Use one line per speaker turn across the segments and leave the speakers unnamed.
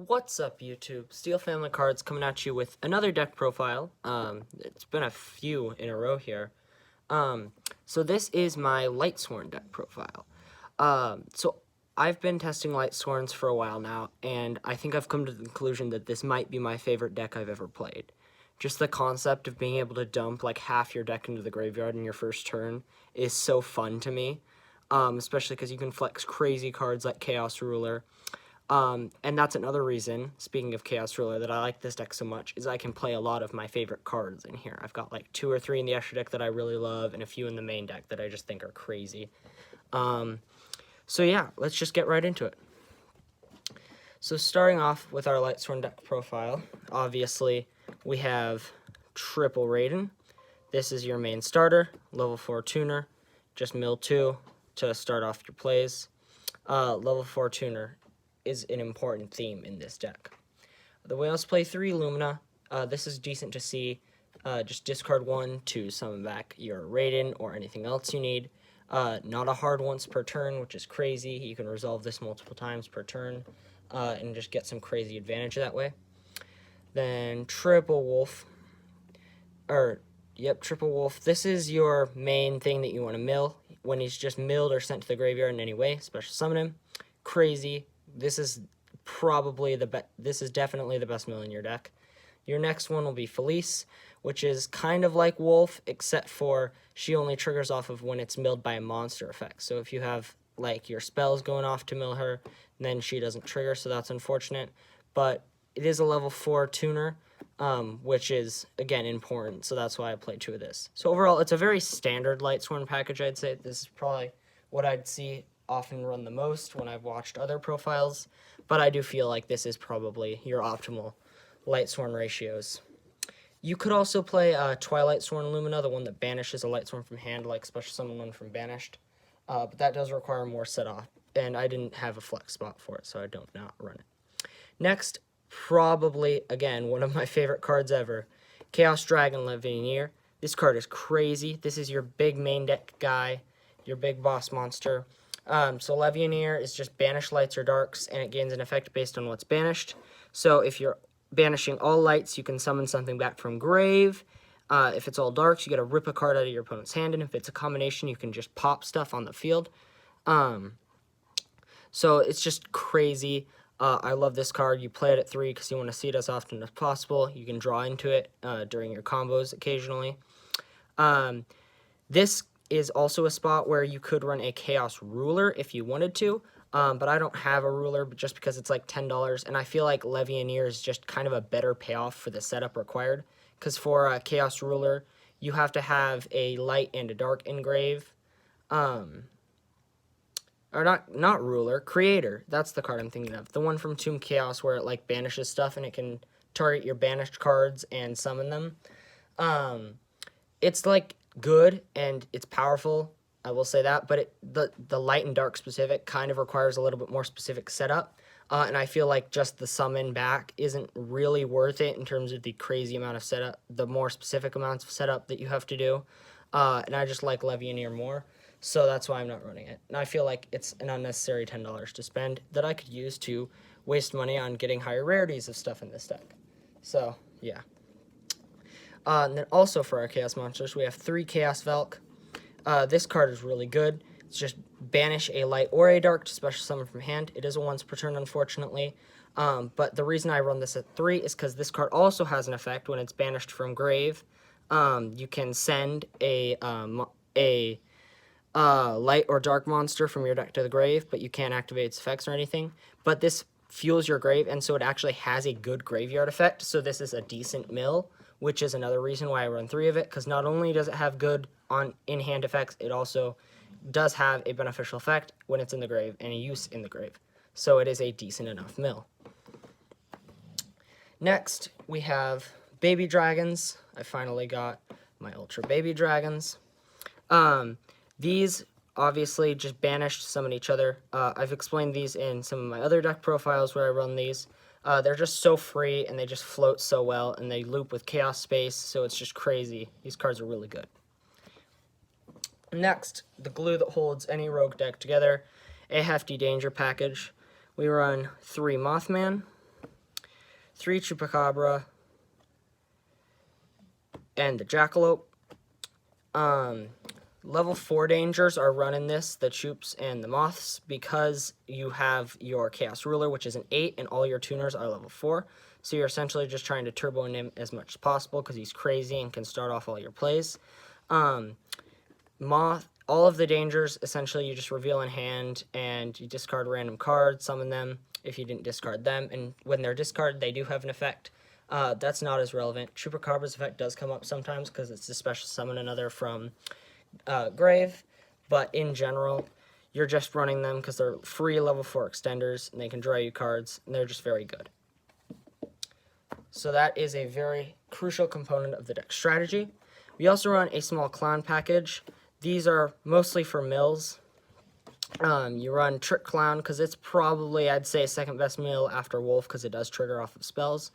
What's up, YouTube? Steel Family Cards coming at you with another deck profile. It's been a few in a row here. So this is my Lightsworn deck profile. So I've been testing Lightsworns for a while now, and I think I've come to the conclusion that this might be my favorite deck I've ever played. Just the concept of being able to dump like half your deck into the graveyard in your first turn is so fun to me, especially because you can flex crazy cards like Chaos Ruler. And that's another reason, speaking of Chaos Ruler, that I like this deck so much, is I can play a lot of my favorite cards in here. I've got like 2 or 3 in the extra deck that I really love, and a few in the main deck that I just think are crazy. So yeah, let's just get right into it. So starting off with our Lightsworn deck profile, obviously we have Triple Raiden. This is your main starter, level 4 tuner, just mill 2 to start off your plays. Level 4 tuner is an important theme in this deck. The whales play 3 Lumina. This is decent to see. Just discard 1 to summon back your Raiden or anything else you need. Not a hard once per turn, which is crazy. You can resolve this multiple times per turn and just get some crazy advantage that way. Then Triple Wolf. Triple Wolf. This is your main thing that you want to mill. When he's just milled or sent to the graveyard in any way, special summon him. Crazy. This is definitely the best mill in your deck. Your next one will be Felice, which is kind of like Wolf, except for she only triggers off of when it's milled by a monster effect. So if you have like your spells going off to mill her, then she doesn't trigger, so that's unfortunate. But it is a level 4 tuner, which is, again, important, so that's why I played 2 of this. So overall, it's a very standard Lightsworn package, I'd say. This is probably what I'd see often run the most when I've watched other profiles, but I do feel like this is probably your optimal Lightsworn ratios. You could also play Twilight Sworn Lumina, the one that banishes a Lightsworn from hand, like Special Summon one from Banished, but that does require more set off, and I didn't have a flex spot for it, so I don't not run it. Next, probably, again, one of my favorite cards ever, Chaos Dragon Levioneer. This card is crazy. This is your big main deck guy, your big boss monster. So Levioneer is just banish lights or darks, and it gains an effect based on what's banished. So if you're banishing all lights, you can summon something back from grave. If it's all darks, you get to rip a card out of your opponent's hand, and if it's a combination, you can just pop stuff on the field. So it's just crazy. I love this card. You play it at 3 because you want to see it as often as possible. You can draw into it during your combos occasionally. This is also a spot where you could run a Chaos Ruler if you wanted to, but I don't have a ruler just because it's like $10, and I feel like Levioneer is just kind of a better payoff for the setup required, because for a Chaos Ruler, you have to have a light and a dark engrave, or not ruler, creator, that's the card I'm thinking of, the one from Tomb Chaos where it like banishes stuff and it can target your banished cards and summon them. It's like good and it's powerful, I will say that, but the light and dark specific kind of requires a little bit more specific setup, and I feel like just the summon back isn't really worth it in terms of the crazy amount of setup, the more specific amounts of setup that you have to do, and I just like Levioneer more, so that's why I'm not running it. And I feel like it's an unnecessary $10 to spend that I could use to waste money on getting higher rarities of stuff in this deck. So yeah. And then also for our Chaos Monsters, we have 3 Chaos Valk. This card is really good. It's just banish a light or a dark to special summon from hand. It is a once per turn, unfortunately. But the reason I run this at 3 is because this card also has an effect when it's banished from grave. You can send a light or dark monster from your deck to the grave, but you can't activate its effects or anything. But this fuels your grave, and so it actually has a good graveyard effect, so this is a decent mill, which is another reason why I run 3 of it, because not only does it have good in-hand effects, it also does have a beneficial effect when it's in the grave and a use in the grave. So it is a decent enough mill. Next, we have Baby Dragons. I finally got my Ultra Baby Dragons. These obviously just banished summon each other. I've explained these in some of my other deck profiles where I run these. They're just so free, and they just float so well, and they loop with Chaos Space, so it's just crazy. These cards are really good. Next, the glue that holds any rogue deck together, a hefty danger package. We run 3 Mothman, 3 Chupacabra, and the Jackalope. Level 4 dangers are running this, the Chups and the Moths, because you have your Chaos Ruler, which is an 8, and all your tuners are level 4. So you're essentially just trying to turbo him as much as possible because he's crazy and can start off all your plays. Moth, all of the dangers, essentially you just reveal in hand and you discard random cards, summon them if you didn't discard them, and when they're discarded, they do have an effect. That's not as relevant. Chupacabra's effect does come up sometimes because it's a special summon another from grave, but in general, you're just running them because they're free level 4 extenders, and they can draw you cards, and they're just very good. So that is a very crucial component of the deck strategy. We also run a small clown package. These are mostly for mills. You run Trick Clown because it's probably, I'd say, second best mill after Wolf because it does trigger off of spells.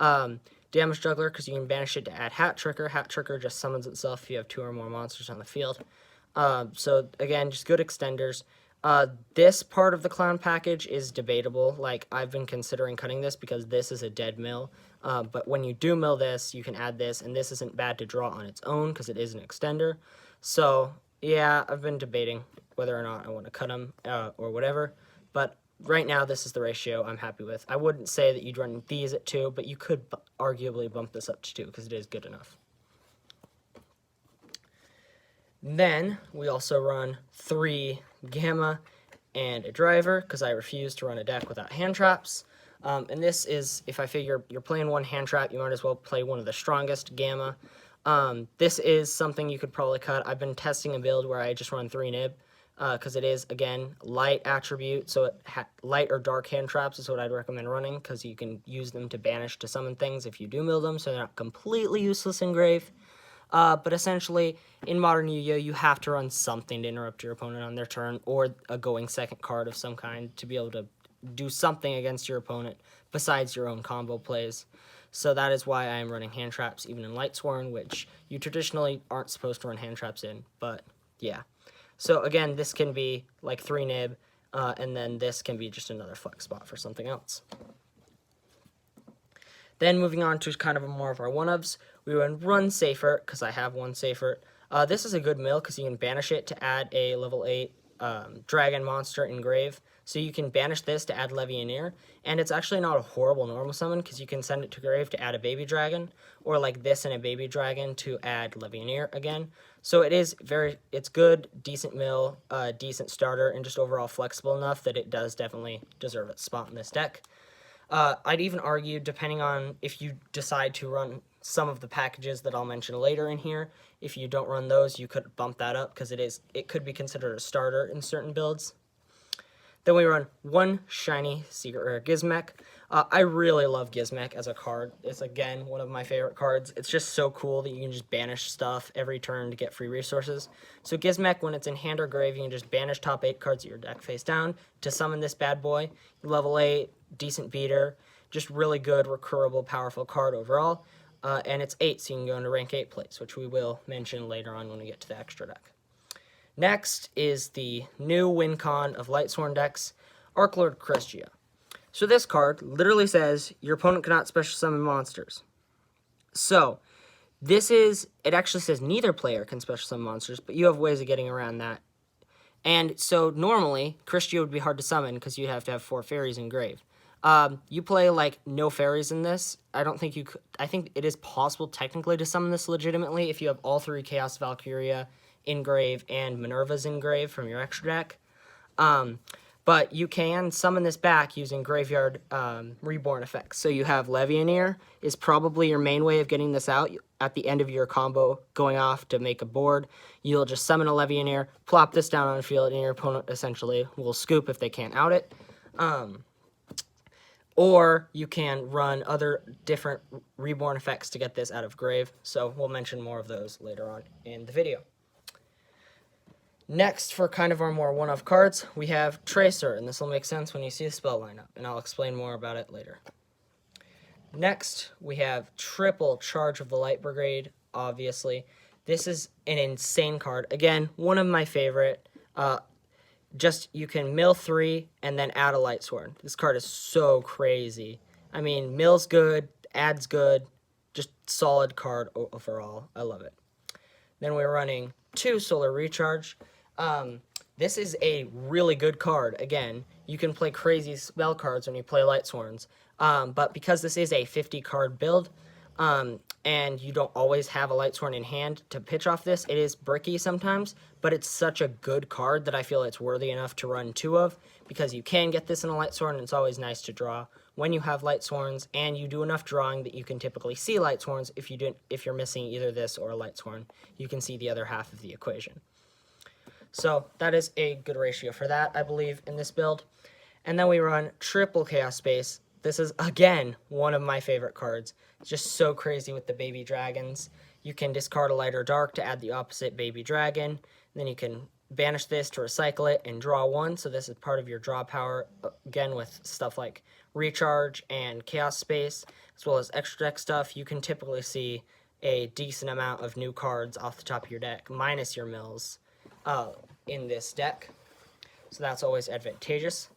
Damage Juggler because you can banish it to add Hat Tricker. Hat Tricker just summons itself if you have 2 or more monsters on the field. So again, just good extenders. This part of the clown package is debatable. Like, I've been considering cutting this because this is a dead mill. But when you do mill this, you can add this, and this isn't bad to draw on its own because it is an extender. So yeah, I've been debating whether or not I want to cut them or whatever. But right now, this is the ratio I'm happy with. I wouldn't say that you'd run these at 2, but you could arguably bump this up to 2 because it is good enough. Then we also run 3 Gamma and a Driver because I refuse to run a deck without hand traps. And this is, if I figure you're playing 1 hand trap, you might as well play one of the strongest Gamma. This is something you could probably cut. I've been testing a build where I just run 3 Nib. Because it is, again, light attribute, so light or dark hand traps is what I'd recommend running, because you can use them to banish to summon things if you do mill them, so they're not completely useless in grave. But essentially, in Modern Yu-Gi-Oh, you have to run something to interrupt your opponent on their turn, or a going second card of some kind to be able to do something against your opponent besides your own combo plays. So that is why I am running hand traps, even in Lightsworn, which you traditionally aren't supposed to run hand traps in, but yeah. So again, this can be like 3 Nib, and then this can be just another flex spot for something else. Then moving on to kind of more of our one-ofs, we run Safer, because I have 1 Safer. This is a good mill, because you can banish it to add a level 8 dragon monster in grave. So you can banish this to add Levioneer, and it's actually not a horrible normal summon, because you can send it to grave to add a baby dragon, or like this and a baby dragon to add Levioneer again. So it's good, decent mill, decent starter, and just overall flexible enough that it does definitely deserve its spot in this deck. I'd even argue, depending on if you decide to run some of the packages that I'll mention later in here, if you don't run those, you could bump that up, because it could be considered a starter in certain builds. Then we run 1 shiny Secret Rare Gizmek. I really love Gizmek as a card. It's, again, one of my favorite cards. It's just so cool that you can just banish stuff every turn to get free resources. So Gizmek, when it's in hand or grave, you can just banish top 8 cards of your deck face down to summon this bad boy. Level 8, decent beater, just really good, recurable, powerful card overall. And it's 8, so you can go into rank 8 plays, which we will mention later on when we get to the extra deck. Next is the new win con of Lightsworn decks, Archlord Christina. So this card literally says your opponent cannot special summon monsters. So it actually says neither player can special summon monsters, but you have ways of getting around that. And so normally, Christina would be hard to summon because you'd have to have 4 fairies in grave. You play like no fairies in this. I don't think you could. I think it is possible technically to summon this legitimately if you have all 3 Chaos Valkyria in grave and Minerva's in grave from your extra deck. But you can summon this back using graveyard reborn effects. So you have Levioneer is probably your main way of getting this out. At the end of your combo going off to make a board, you'll just summon a Levioneer, plop this down on the field, and your opponent essentially will scoop if they can't out it. Or you can run other different reborn effects to get this out of grave. So we'll mention more of those later on in the video. Next, for kind of our more one-off cards, we have Tracer, and this will make sense when you see the spell lineup, and I'll explain more about it later. Next, we have triple Charge of the Light Brigade, obviously. This is an insane card. Again, one of my favorite. You can mill 3 and then add a Lightsworn. This card is so crazy. I mean, mill's good, ad's good, just solid card overall. I love it. Then we're running 2 Solar Recharge. This is a really good card. Again, you can play crazy spell cards when you play Lightsworns. But because this is a 50 card build, and you don't always have a Lightsworn in hand to pitch off this, it is bricky sometimes, but it's such a good card that I feel it's worthy enough to run 2 of, because you can get this in a Lightsworn, and it's always nice to draw when you have Lightsworns, and you do enough drawing that you can typically see Lightsworns. If you're missing either this or a Lightsworn, you can see the other half of the equation. So that is a good ratio for that, I believe, in this build. And then we run triple Chaos Space. This is, again, one of my favorite cards. It's just so crazy with the baby dragons. You can discard a light or dark to add the opposite baby dragon. Then you can banish this to recycle it and draw 1. So this is part of your draw power, again, with stuff like Recharge and Chaos Space, as well as extra deck stuff. You can typically see a decent amount of new cards off the top of your deck, minus your mills, in this deck. So that's always advantageous.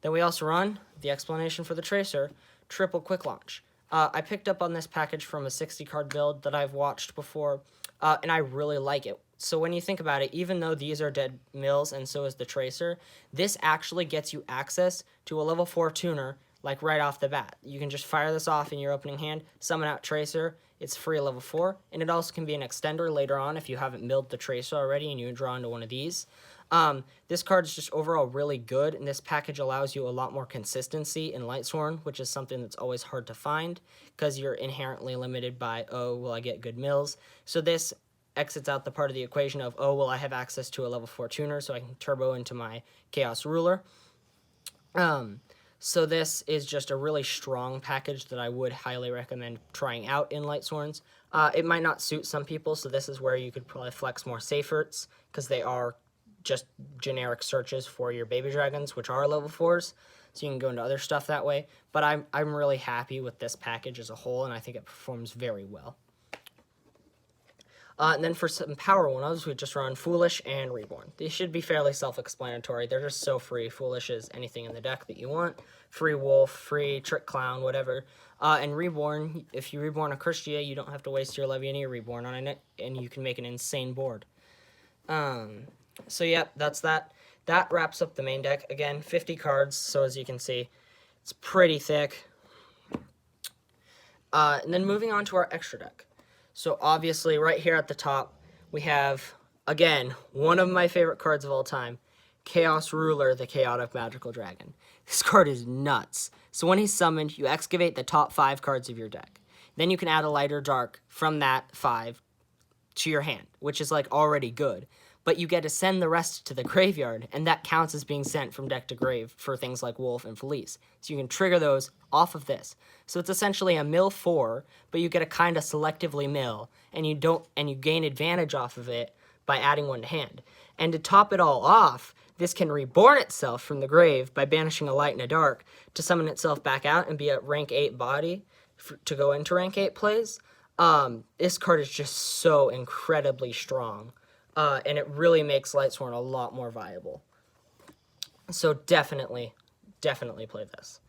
Then we also run the explanation for the Tracer, triple quick launch. I picked up on this package from a 60 card build that I've watched before, and I really like it. So when you think about it, even though these are dead mills and so is the Tracer, this actually gets you access to a level 4 tuner, like right off the bat. You can just fire this off in your opening hand, summon out Tracer, it's free level 4, and it also can be an extender later on if you haven't milled the Tracer already and you draw into one of these. This card is just overall really good, and this package allows you a lot more consistency in Lightsworn, which is something that's always hard to find, because you're inherently limited by, oh, will I get good mills? So this exits out the part of the equation of, oh, well, I have access to a level 4 tuner, so I can turbo into my Chaos Ruler. So this is just a really strong package that I would highly recommend trying out in Lightsworns. It might not suit some people, so this is where you could probably flex more Safearts, because they are just generic searches for your baby dragons, which are level 4s, so you can go into other stuff that way. But I'm really happy with this package as a whole, and I think it performs very well. And then for some power one-ofs, we just run Foolish and Reborn. These should be fairly self-explanatory. They're just so free. Foolish is anything in the deck that you want. Free Wolf, free Trick Clown, whatever. And Reborn, if you reborn a Christia, you don't have to waste your Levioneer Reborn on it, and you can make an insane board. So yeah, that's that. That wraps up the main deck. Again, 50 cards, so as you can see, it's pretty thick. And then moving on to our extra deck. So obviously, right here at the top, we have, again, one of my favorite cards of all time, Chaos Ruler, the Chaotic Magical Dragon. This card is nuts. So when he's summoned, you excavate the top 5 cards of your deck. Then you can add a light or dark from that 5 to your hand, which is like already good. But you get to send the rest to the graveyard, and that counts as being sent from deck to grave for things like Wolf and Felice. So you can trigger those off of this. So it's essentially a mill 4, but you get a kind of selectively mill, and you gain advantage off of it by adding 1 to hand. And to top it all off, this can reborn itself from the grave by banishing a light and a dark to summon itself back out and be a rank 8 body to go into rank 8 plays. This card is just so incredibly strong. And it really makes Lightsworn a lot more viable. So definitely play this.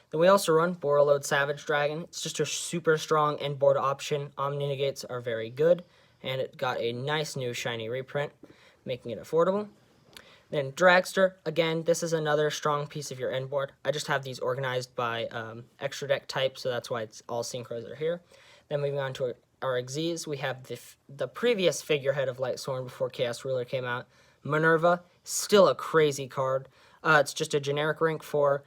Then we also run Boral Savage Dragon. It's just a super strong end board option. Omni Negates are very good, and it got a nice new shiny reprint, making it affordable. Then Dragster, again, this is another strong piece of your end board. I just have these organized by extra deck type, so that's why it's all synchros are here. Then moving on to our Xyz, we have the previous figurehead of Lightsworn before Chaos Ruler came out, Minerva. Still a crazy card. It's just a generic rank 4.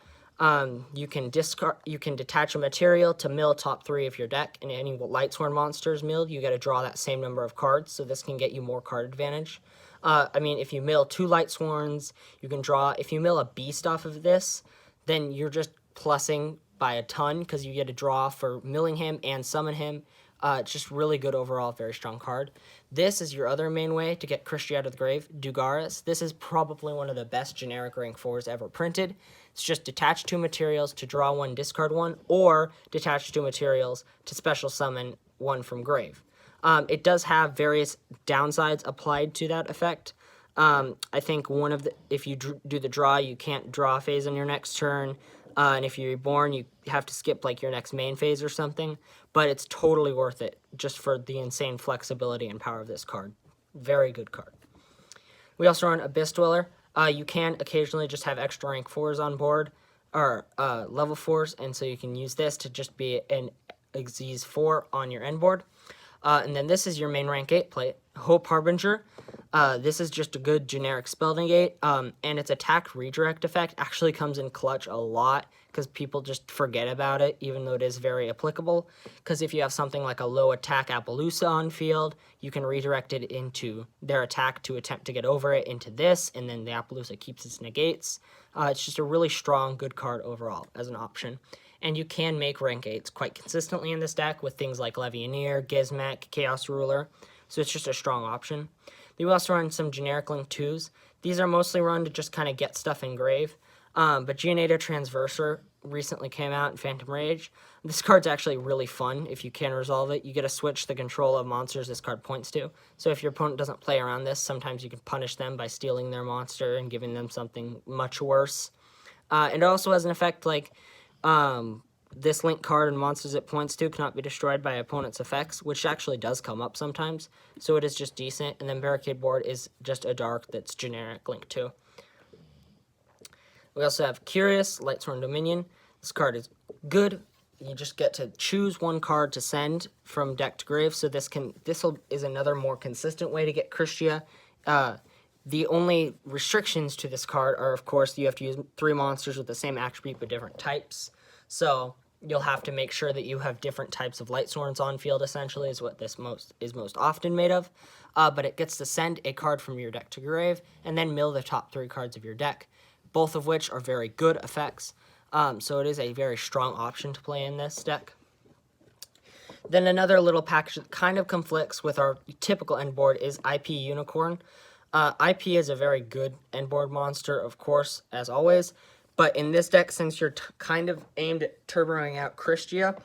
You can detach a material to mill top 3 of your deck, and any Lightsworn monsters milled, you got to draw that same number of cards, so this can get you more card advantage. I mean, if you mill 2 Lightsworns, you can draw. If you mill a beast off of this, then you're just plussing by a ton, because you get to draw for milling him and summon him. It's just really good overall, very strong card. This is your other main way to get Christia out of the grave, Dugaris. This is probably one of the best generic rank 4s ever printed. It's just detach 2 materials to draw 1, discard 1, or detach 2 materials to special summon 1 from grave. It does have various downsides applied to that effect. I think if you do the draw, you can't draw phase on your next turn. and if you reborn, you have to skip like your next main phase or something, but it's totally worth it just for the insane flexibility and power of this card. Very good card. We also run Abyss Dweller. You can occasionally just have extra rank 4s on board, or level 4s, and so you can use this to just be an Xyz 4 on your end board. And then this is your main rank 8 plate, Hope Harbinger. This is just a good generic spell negate, and its attack redirect effect actually comes in clutch a lot because people just forget about it, even though it is very applicable. Because if you have something like a low attack Appaloosa on field, you can redirect it into their attack to attempt to get over it into this, and then the Appaloosa keeps its negates. It's just a really strong, good card overall as an option. And you can make rank 8s quite consistently in this deck with things like Levioneer, Gizmek, Chaos Ruler, so it's just a strong option. We also run some generic link 2s. These are mostly run to just kind of get stuff engraved, but Geonator Transverser recently came out in Phantom Rage. This card's actually really fun if you can resolve it. You get to switch the control of monsters this card points to, so if your opponent doesn't play around this, sometimes you can punish them by stealing their monster and giving them something much worse. It also has an effect like this link card and monsters it points to cannot be destroyed by opponent's effects, which actually does come up sometimes, so it is just decent. And then Barricade Board is just a dark that's generic link 2. We also have Curious, Lightsworn Dominion. This card is good. You just get to choose one card to send from deck to grave, so this is another more consistent way to get Christia. The only restrictions to this card are, of course, you have to use 3 monsters with the same attribute but different types. So you'll have to make sure that you have different types of Lightsworns on field, essentially, is what this is most often made of. But it gets to send a card from your deck to grave, and then mill the top 3 cards of your deck, both of which are very good effects. So it is a very strong option to play in this deck. Then another little package that kind of conflicts with our typical end board is IP Unicorn. IP is a very good end board monster, of course, as always. But in this deck, since you're kind of aimed at turboing out Christia,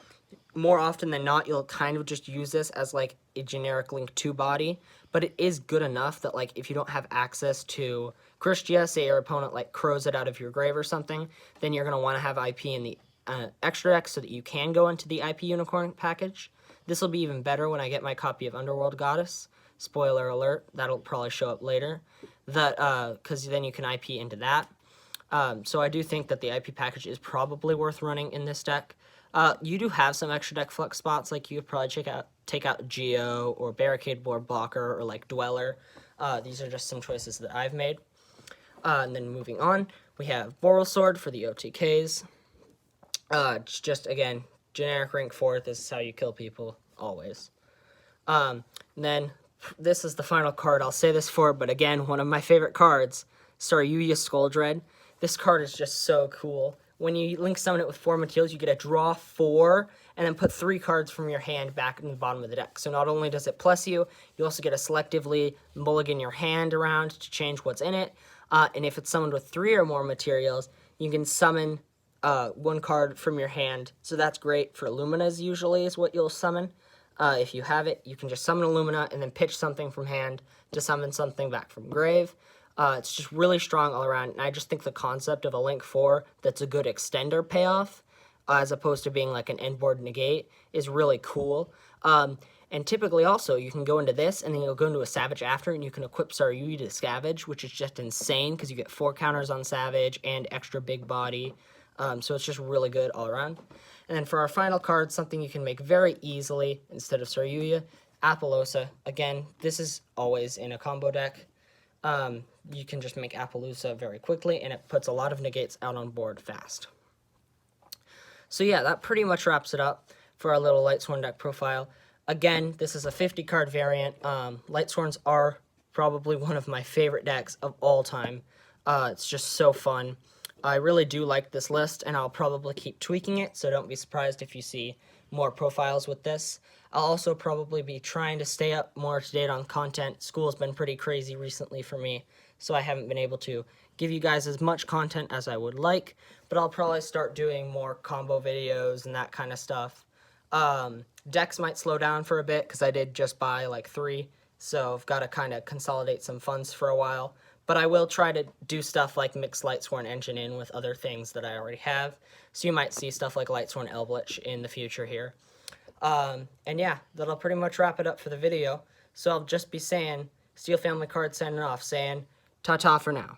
more often than not, you'll kind of just use this as like a generic link 2 body. But it is good enough that like if you don't have access to Christia, say your opponent like crows it out of your grave or something, then you're going to want to have IP in the extra deck so that you can go into the IP Unicorn package. This will be even better when I get my copy of Underworld Goddess. Spoiler alert, that'll probably show up later. Because then you can IP into that. So I do think that the IP package is probably worth running in this deck. You do have some extra deck flex spots, like you could probably take out Yugioh or Barricade Board Blocker or like Dweller. These are just some choices that I've made. And then moving on, we have Boral Sword for the OTKs. Just again, generic rank 4, this is how you kill people, always. Then this is the final card I'll say this for, but again, one of my favorite cards, Yugioh Skuldread. This card is just so cool. When you link summon it with 4 materials, you get to draw 4, and then put 3 cards from your hand back in the bottom of the deck. So not only does it plus you also get to selectively mulligan your hand around to change what's in it. And if it's summoned with 3 or more materials, you can summon 1 card from your hand. So that's great for Luminas, usually, is what you'll summon. If you have it, you can just summon a Lumina and then pitch something from hand to summon something back from grave. It's just really strong all around, and I just think the concept of a Link 4 that's a good extender payoff, as opposed to being like an end board negate, is really cool. And typically also, you can go into this, and then you'll go into a Savage after, and you can equip Saryuji to Savage, which is just insane, because you get 4 counters on Savage and extra big body. So it's just really good all around. And then for our final card, something you can make very easily instead of Saryuji, Appaloosa. Again, this is always in a combo deck. You can just make Appaloosa very quickly, and it puts a lot of negates out on board fast. So yeah, that pretty much wraps it up for our little Lightsworn deck profile. Again, this is a 50-card variant. Lightsworns are probably one of my favorite decks of all time. It's just so fun. I really do like this list, and I'll probably keep tweaking it, so don't be surprised if you see more profiles with this. I'll also probably be trying to stay up more to date on content. School's been pretty crazy recently for me, so I haven't been able to give you guys as much content as I would like, but I'll probably start doing more combo videos and that kind of stuff. Decks might slow down for a bit, because I did just buy like 3, so I've got to kind of consolidate some funds for a while. but I will try to do stuff like mix Lightsworn engine in with other things that I already have. So you might see stuff like Lightsworn Eldritch in the future here. And yeah, that'll pretty much wrap it up for the video. So I'll just be saying, Steel Family Cards signing off, saying ta-ta for now.